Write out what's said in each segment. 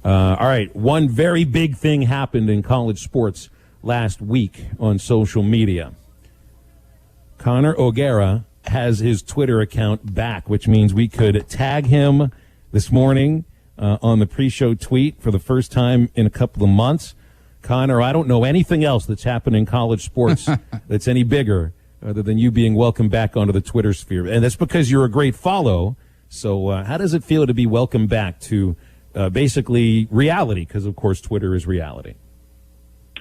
All right, one very big thing happened in college sports last week on social media. Connor O'Gara has his Twitter account back, which means we could tag him this morning on the pre-show tweet for the first time in a couple of months. Connor, I don't know anything else that's happened in college sports that's any bigger other than you being welcomed back onto the Twitter sphere. And that's because you're a great follow. So how does it feel to be welcomed back to basically reality? Because, of course, Twitter is reality.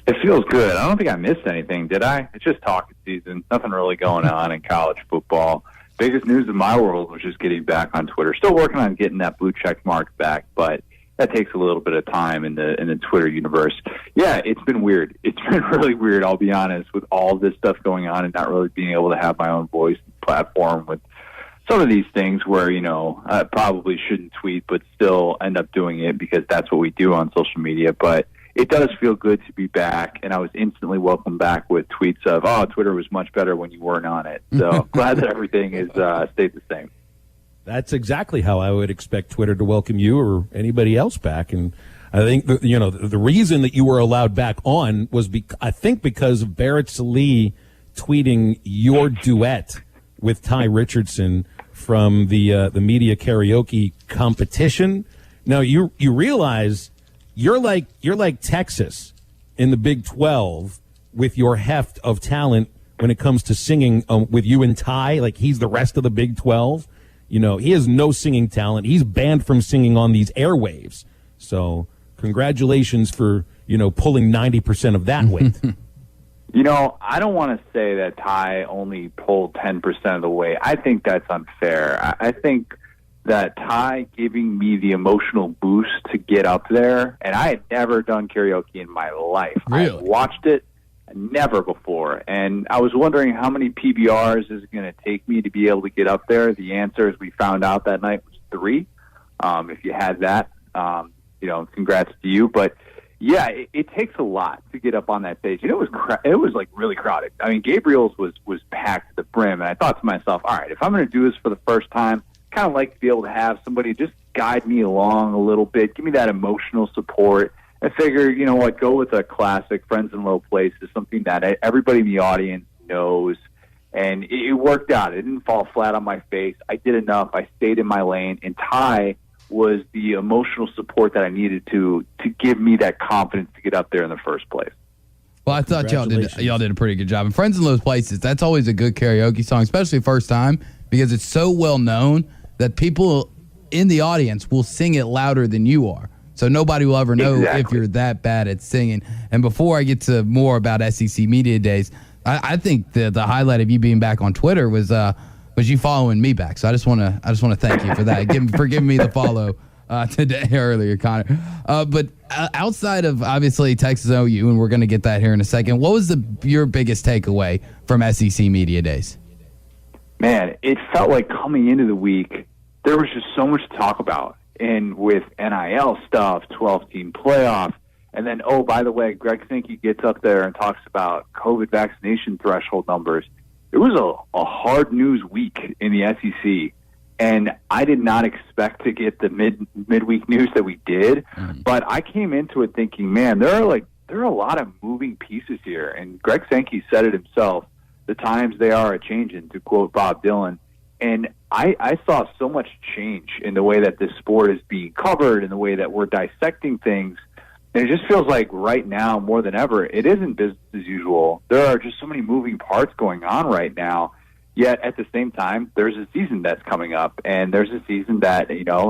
It feels good. I don't think I missed anything, did I? It's just talking season. Nothing really going on in college football. Biggest news in my world was just getting back on Twitter. Still working on getting that blue check mark back, but that takes a little bit of time in the Twitter universe. Yeah, it's been weird. It's been really weird, I'll be honest, with all this stuff going on and not really being able to have my own voice and platform with some of these things where, I probably shouldn't tweet, but still end up doing it because that's what we do on social media. But it does feel good to be back, and I was instantly welcomed back with tweets of, Twitter was much better when you weren't on it. So glad that everything is stayed the same. That's exactly how I would expect Twitter to welcome you or anybody else back. And I think, the reason that you were allowed back on was, because of Barrett Sallee tweeting your duet with Ty Richardson from the media karaoke competition. Now, you realize you're like Texas in the Big 12 with your heft of talent when it comes to singing with you and Ty. Like, he's the rest of the Big 12. He has no singing talent. He's banned from singing on these airwaves. So congratulations for, pulling 90% of that weight. I don't want to say that Ty only pulled 10% of the weight. I think that's unfair. I think that Ty giving me the emotional boost to get up there, and I had never done karaoke in my life. Really? I watched it never before, and I was wondering how many PBRs is it going to take me to be able to get up there. The answer, as we found out that night, was 3. If you had that, congrats to you. But yeah, it takes a lot to get up on that stage. And it was like really crowded. I mean, Gabriel's was packed to the brim, and I thought to myself, all right, if I'm going to do this for the first time, kind of like to be able to have somebody just guide me along a little bit, give me that emotional support. I figure, go with a classic, Friends in Low Places, something that everybody in the audience knows. And it worked out. It didn't fall flat on my face. I did enough. I stayed in my lane. And Ty was the emotional support that I needed to give me that confidence to get up there in the first place. Well, I thought y'all did a pretty good job. And Friends in Low Places, that's always a good karaoke song, especially first time, because it's so well known that people in the audience will sing it louder than you are. So nobody will ever know if you're that bad at singing. And before I get to more about SEC Media Days, I think the highlight of you being back on Twitter was you following me back. So I just want to thank you for that. for giving me the follow today earlier, Connor. But outside of obviously Texas OU, and we're going to get that here in a second, what was your biggest takeaway from SEC Media Days? Man, it felt like coming into the week, there was just so much to talk about. And with NIL stuff, 12-team playoff, and then, by the way, Greg Sankey gets up there and talks about COVID vaccination threshold numbers. It was a hard news week in the SEC, and I did not expect to get the midweek news that we did. But I came into it thinking, man, there are a lot of moving pieces here. And Greg Sankey said it himself, the times they are a-changin', to quote Bob Dylan. And I saw so much change in the way that this sport is being covered, in the way that we're dissecting things. And it just feels like right now, more than ever, it isn't business as usual. There are just so many moving parts going on right now. Yet at the same time, there's a season that's coming up, and there's a season that,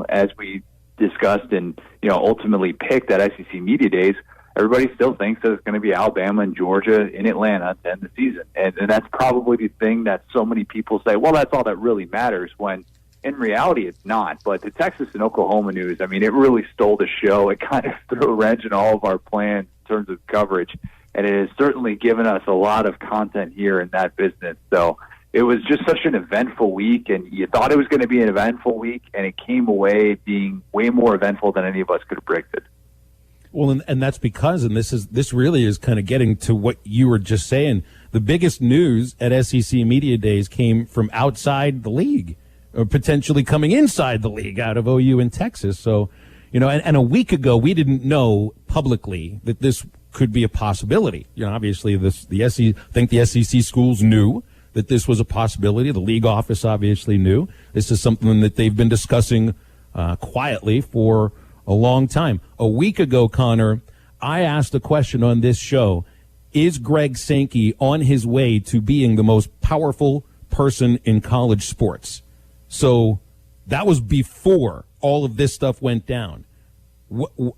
as we discussed and, ultimately picked at SEC Media Days, everybody still thinks that it's going to be Alabama and Georgia in Atlanta to end the season. And that's probably the thing that so many people say, well, that's all that really matters, when in reality it's not. But the Texas and Oklahoma news, it really stole the show. It kind of threw a wrench in all of our plans in terms of coverage. And it has certainly given us a lot of content here in that business. So it was just such an eventful week, and you thought it was going to be an eventful week, and it came away being way more eventful than any of us could have predicted. Well, and that's because, and this really is kind of getting to what you were just saying, the biggest news at SEC Media Days came from outside the league, or potentially coming inside the league out of OU and Texas. So, And a week ago we didn't know publicly that this could be a possibility. Obviously I think the SEC schools knew that this was a possibility. The league office obviously knew. This is something that they've been discussing quietly for a long time. A week ago, Connor, I asked a question on this show: is Greg Sankey on his way to being the most powerful person in college sports? So that was before all of this stuff went down.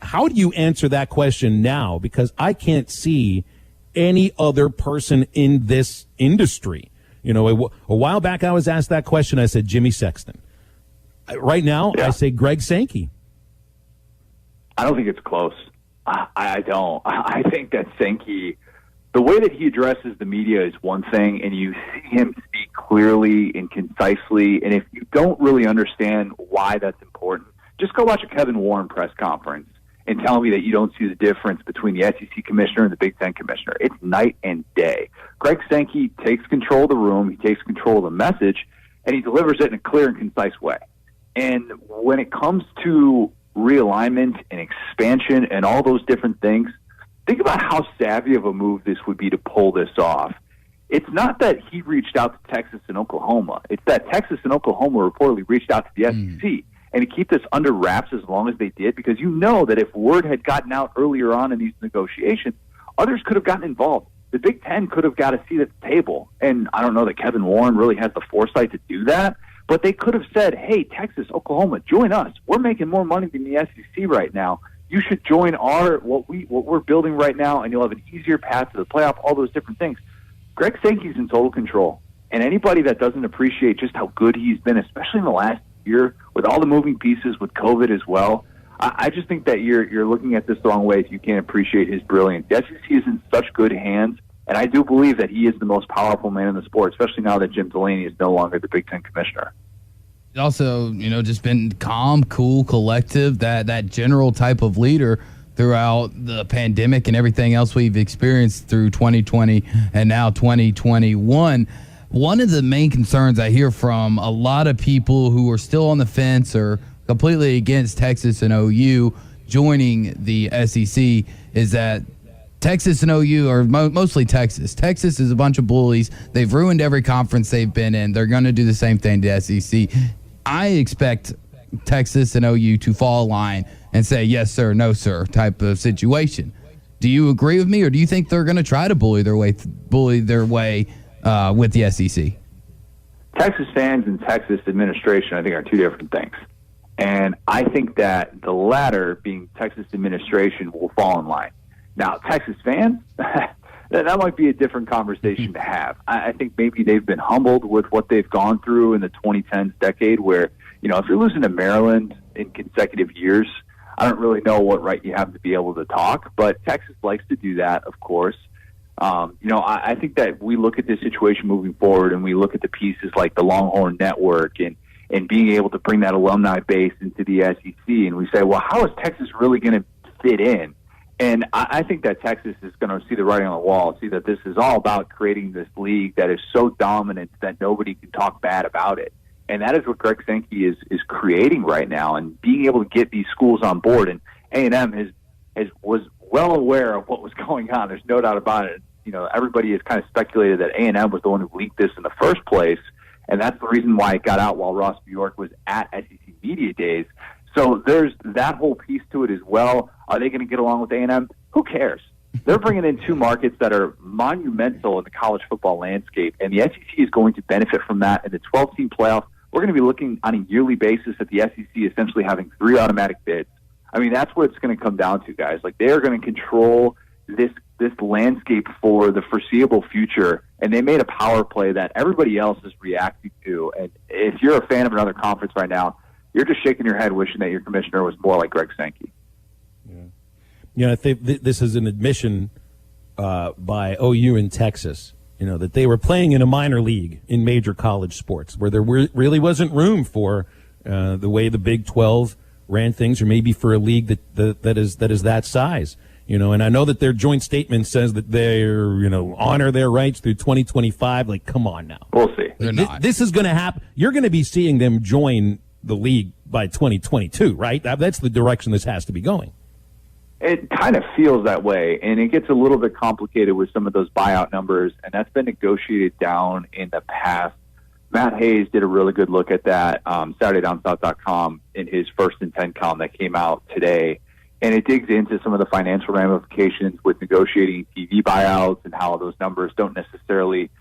How do you answer that question now? Because I can't see any other person in this industry. A while back I was asked that question. I said Jimmy Sexton. Right now, I say Greg Sankey. I don't think it's close. I don't. I think that Sankey, the way that he addresses the media is one thing, and you see him speak clearly and concisely. And if you don't really understand why that's important, just go watch a Kevin Warren press conference and tell me that you don't see the difference between the SEC commissioner and the Big Ten commissioner. It's night and day. Greg Sankey takes control of the room, he takes control of the message, and he delivers it in a clear and concise way. And when it comes to realignment and expansion and all those different things, think about how savvy of a move this would be to pull this off. It's not that he reached out to Texas and Oklahoma. It's that Texas and Oklahoma reportedly reached out to the SEC. And to keep this under wraps as long as they did, because that if word had gotten out earlier on in these negotiations, others could have gotten involved. The Big Ten could have got a seat at the table. And I don't know that Kevin Warren really has the foresight to do that, but they could have said, hey, Texas, Oklahoma, join us. We're making more money than the SEC right now. You should join what we're building right now, and you'll have an easier path to the playoff, all those different things. Greg Sankey's in total control. And anybody that doesn't appreciate just how good he's been, especially in the last year, with all the moving pieces, with COVID as well, I just think that you're looking at this the wrong way if you can't appreciate his brilliance. The SEC is in such good hands, and I do believe that he is the most powerful man in the sport, especially now that Jim Delaney is no longer the Big Ten commissioner. Also, just been calm, cool, collective, that general type of leader throughout the pandemic and everything else we've experienced through 2020 and now 2021. One of the main concerns I hear from a lot of people who are still on the fence or completely against Texas and OU joining the SEC is that Texas and OU are mostly Texas. Texas is a bunch of bullies. They've ruined every conference they've been in. They're going to do the same thing to SEC. I expect Texas and OU to fall in line and say yes, sir, no, sir type of situation. Do you agree with me, or do you think they're going to try to bully their way with the SEC? Texas fans and Texas administration, I think, are two different things. And I think that the latter, being Texas administration, will fall in line. Now, Texas fans, that might be a different conversation to have. I think maybe they've been humbled with what they've gone through in the 2010s decade where, if you're losing to Maryland in consecutive years, I don't really know what right you have to be able to talk, but Texas likes to do that, of course. I think that we look at this situation moving forward and we look at the pieces like the Longhorn Network and being able to bring that alumni base into the SEC, and we say, well, how is Texas really going to fit in? And I think that Texas is going to see the writing on the wall, see that this is all about creating this league that is so dominant that nobody can talk bad about it. And that is what Greg Sankey is creating right now, and being able to get these schools on board. And A&M was well aware of what was going on. There's no doubt about it. Everybody has kind of speculated that A&M was the one who leaked this in the first place, and that's the reason why it got out while Ross Bjork was at SEC Media Days. So there's that whole piece to it as well. Are they going to get along with A&M? Who cares? They're bringing in two markets that are monumental in the college football landscape, and the SEC is going to benefit from that. In the 12-team playoff, we're going to be looking on a yearly basis at the SEC essentially having 3 automatic bids. I mean, that's what it's going to come down to, guys. Like, they are going to control this landscape for the foreseeable future, and they made a power play that everybody else is reacting to. And if you're a fan of another conference right now, you're just shaking your head wishing that your commissioner was more like Greg Sankey. I think this is an admission by OU in Texas, that they were playing in a minor league in major college sports where there really wasn't room for the way the Big 12 ran things, or maybe for a league that is that size. And I know that their joint statement says that they're, honor their rights through 2025. Like, come on now. We'll see. They're not. This is going to happen. You're going to be seeing them join the league by 2022, right? That's the direction this has to be going. It kind of feels that way, and it gets a little bit complicated with some of those buyout numbers, and that's been negotiated down in the past. Matt Hayes did a really good look at that, SaturdayDownSouth.com, in his First and 10 column that came out today, and it digs into some of the financial ramifications with negotiating TV buyouts and how those numbers don't necessarily –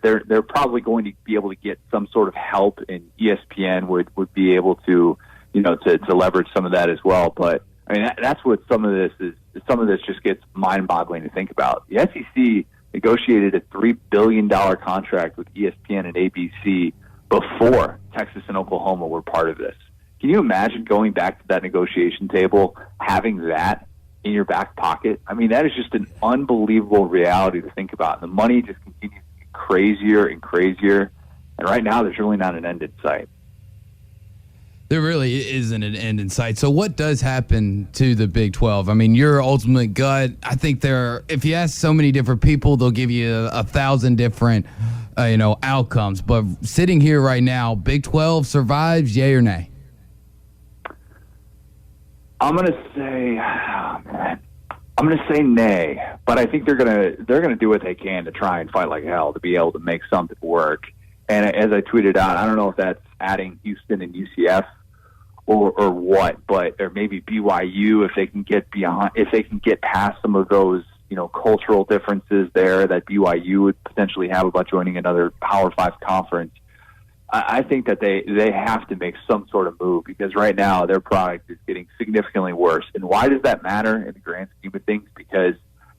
they're probably going to be able to get some sort of help, and ESPN would be able to, to leverage some of that as well. But I mean, that's what some of this is. Some of this just gets mind-boggling to think about. The SEC negotiated a $3 billion contract with ESPN and ABC before Texas and Oklahoma were part of this. Can you imagine going back to that negotiation table, having that in your back pocket? I mean, that is just an unbelievable reality to think about. The money just continues to get crazier and crazier. And right now, there's really not an end in sight. There really isn't an end in sight. So what does happen to the Big 12? I mean, your ultimate gut, I think if you ask so many different people, they'll give you 1,000 different, outcomes. But sitting here right now, Big 12 survives, yay or nay? I'm gonna say nay, but I think they're gonna do what they can to try and fight like hell to be able to make something work. And as I tweeted out, I don't know if that's adding Houston and UCF or what, or maybe BYU if they can get past some of those cultural differences there that BYU would potentially have about joining another Power 5 conference. I think that they have to make some sort of move because right now their product is getting significantly worse. And why does that matter in the grand scheme of things? Because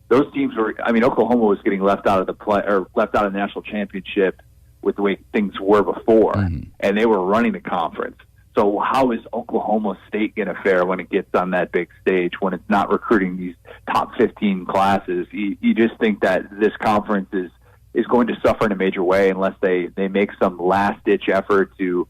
those teams Oklahoma was getting left out of the national championship with the way things were before, and they were running the conference. So how is Oklahoma State going to fare when it gets on that big stage, when it's not recruiting these top 15 classes? You just think that this conference is going to suffer in a major way unless they make some last-ditch effort to,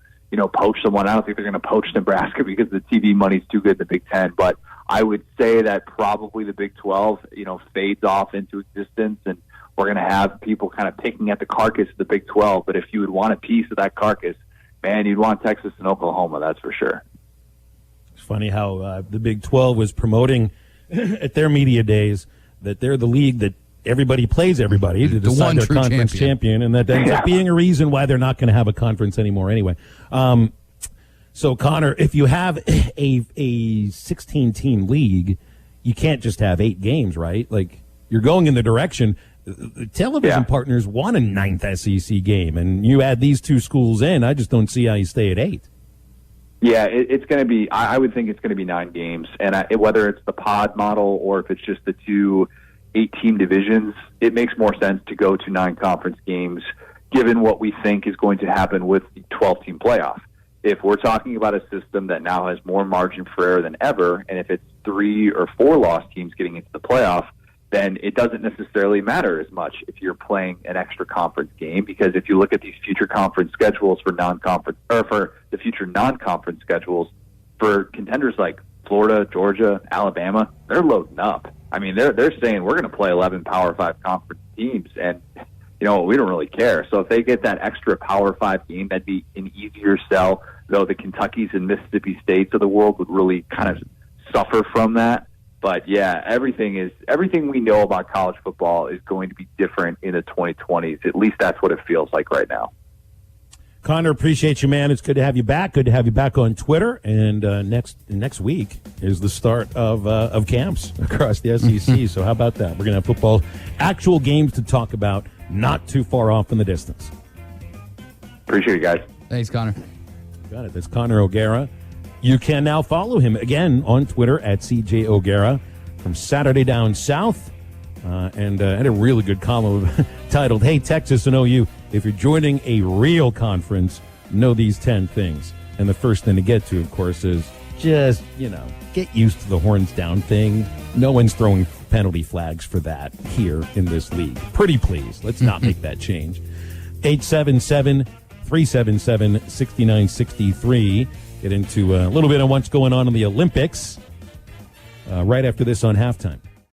poach someone. I don't think they're going to poach Nebraska because the TV money's too good in the Big Ten, but I would say that probably the Big 12, fades off into existence, and we're going to have people kind of picking at the carcass of the Big 12. But if you would want a piece of that carcass, man, you'd want Texas and Oklahoma, that's for sure. It's funny how the Big 12 was promoting at their media days that they're the league that everybody plays everybody to decide their conference champion, and that ends up being a reason why they're not going to have a conference anymore anyway. So, Connor, if you have a 16-team league, you can't just have 8 games, right? Like, you're going in the direction – the television partners want a 9th SEC game, and you add these 2 schools in, I just don't see how you stay at 8. Yeah, it's going to be – I would think it's going to be 9 games. And whether it's the pod model or if it's just the 2 8-team divisions, it makes more sense to go to 9 conference games given what we think is going to happen with the 12-team playoff. If we're talking about a system that now has more margin for error than ever, and if it's 3 or 4 lost teams getting into the playoff, then it doesn't necessarily matter as much if you're playing an extra conference game, because if you look at these future conference schedules for the future non-conference schedules for contenders like Florida, Georgia, Alabama, they're loading up. I mean, they're saying we're going to play 11 Power 5 conference teams, and we don't really care. So if they get that extra Power 5 game, that'd be an easier sell. Though the Kentuckys and Mississippi States of the world would really kind of suffer from that. But yeah, everything we know about college football is going to be different in the 2020s. At least that's what it feels like right now. Connor, appreciate you, man. It's good to have you back. Good to have you back on Twitter. And next week is the start of camps across the SEC. So how about that? We're going to have football, actual games to talk about, not too far off in the distance. Appreciate it, guys. Thanks, Connor. Got it. That's Connor O'Gara. You can now follow him again on Twitter at CJ O'Gara from Saturday Down South. And had a really good column titled, Hey, Texas and OU, if you're joining a real conference, know these 10 things. And the first thing to get to, of course, is just, get used to the horns down thing. No one's throwing penalty flags for that here in this league. Pretty please. Let's not make that change. 877-377-6963. Get into a little bit on what's going on in the Olympics right after this on Halftime.